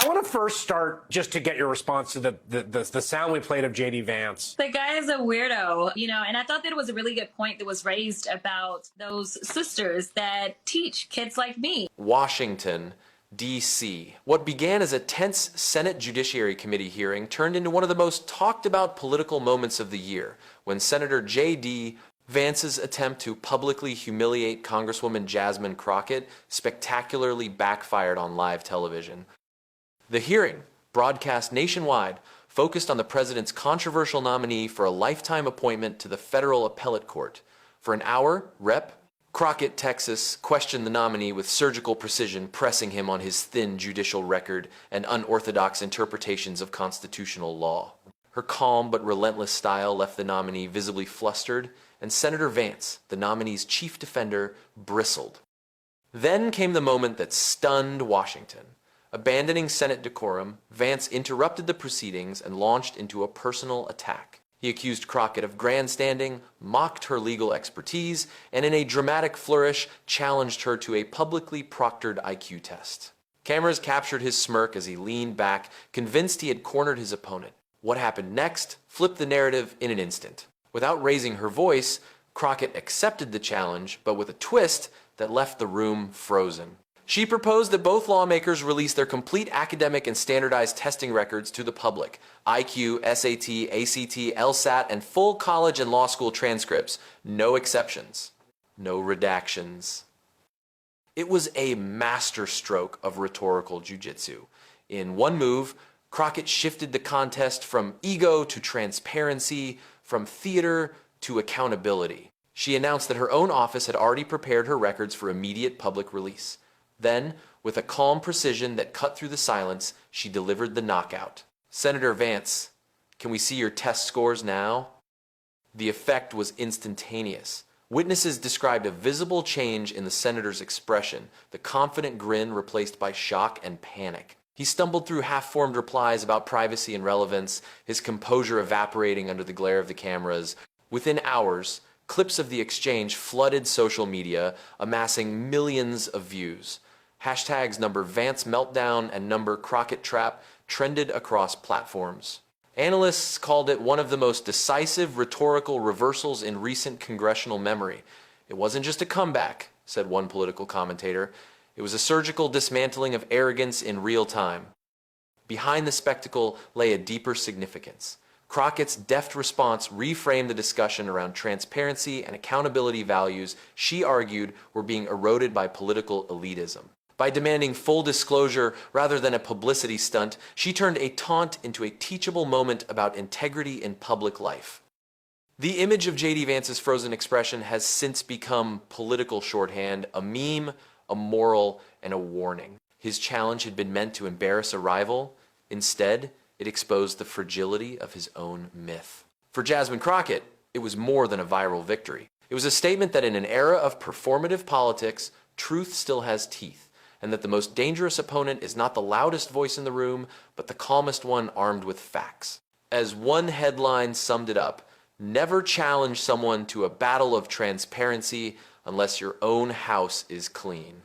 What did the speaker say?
I want to first start just to get your response to the sound we played of JD Vance. The guy is a weirdo, and I thought that it was a really good point that was raised about those sisters that teach kids like me. Washington, D.C. What began as a tense Senate Judiciary Committee hearing turned into one of the most talked about political moments of the year when Senator J.D. Vance's attempt to publicly humiliate Congresswoman Jasmine Crockett spectacularly backfired on live television. The hearing, broadcast nationwide, focused on the president's controversial nominee for a lifetime appointment to the federal appellate court. For an hour, Rep. Crockett, Texas, questioned the nominee with surgical precision, pressing him on his thin judicial record and unorthodox interpretations of constitutional law. Her calm but relentless style left the nominee visibly flustered, and Senator Vance, the nominee's chief defender, bristled. Then came the moment that stunned Washington. Abandoning Senate decorum, Vance interrupted the proceedings and launched into a personal attack. He accused Crockett of grandstanding, mocked her legal expertise, and in a dramatic flourish, challenged her to a publicly proctored IQ test. Cameras captured his smirk as he leaned back, convinced he had cornered his opponent. What happened next flipped the narrative in an instant. Without raising her voice, Crockett accepted the challenge, but with a twist that left the room frozen. She proposed that both lawmakers release their complete academic and standardized testing records to the public: IQ, SAT, ACT, LSAT, and full college and law school transcripts. No exceptions. No redactions. It was a masterstroke of rhetorical jujitsu. In one move, Crockett shifted the contest from ego to transparency, from theater to accountability. She announced that her own office had already prepared her records for immediate public release. Then, with a calm precision that cut through the silence, she delivered the knockout. "Senator Vance, can we see your test scores now?" The effect was instantaneous. Witnesses described a visible change in the senator's expression, the confident grin replaced by shock and panic. He stumbled through half-formed replies about privacy and relevance, his composure evaporating under the glare of the cameras. Within hours, clips of the exchange flooded social media, amassing millions of views. Hashtags number Vance Meltdown and number Crockett Trap trended across platforms. Analysts called it one of the most decisive rhetorical reversals in recent congressional memory. "It wasn't just a comeback," said one political commentator. "It was a surgical dismantling of arrogance in real time." Behind the spectacle lay a deeper significance. Crockett's deft response reframed the discussion around transparency and accountability values she argued were being eroded by political elitism. By demanding full disclosure rather than a publicity stunt, she turned a taunt into a teachable moment about integrity in public life. The image of J.D. Vance's frozen expression has since become political shorthand, a meme, a moral, and a warning. His challenge had been meant to embarrass a rival. Instead, it exposed the fragility of his own myth. For Jasmine Crockett, it was more than a viral victory. It was a statement that in an era of performative politics, truth still has teeth, and that the most dangerous opponent is not the loudest voice in the room, but the calmest one armed with facts. As one headline summed it up, "Never challenge someone to a battle of transparency unless your own house is clean."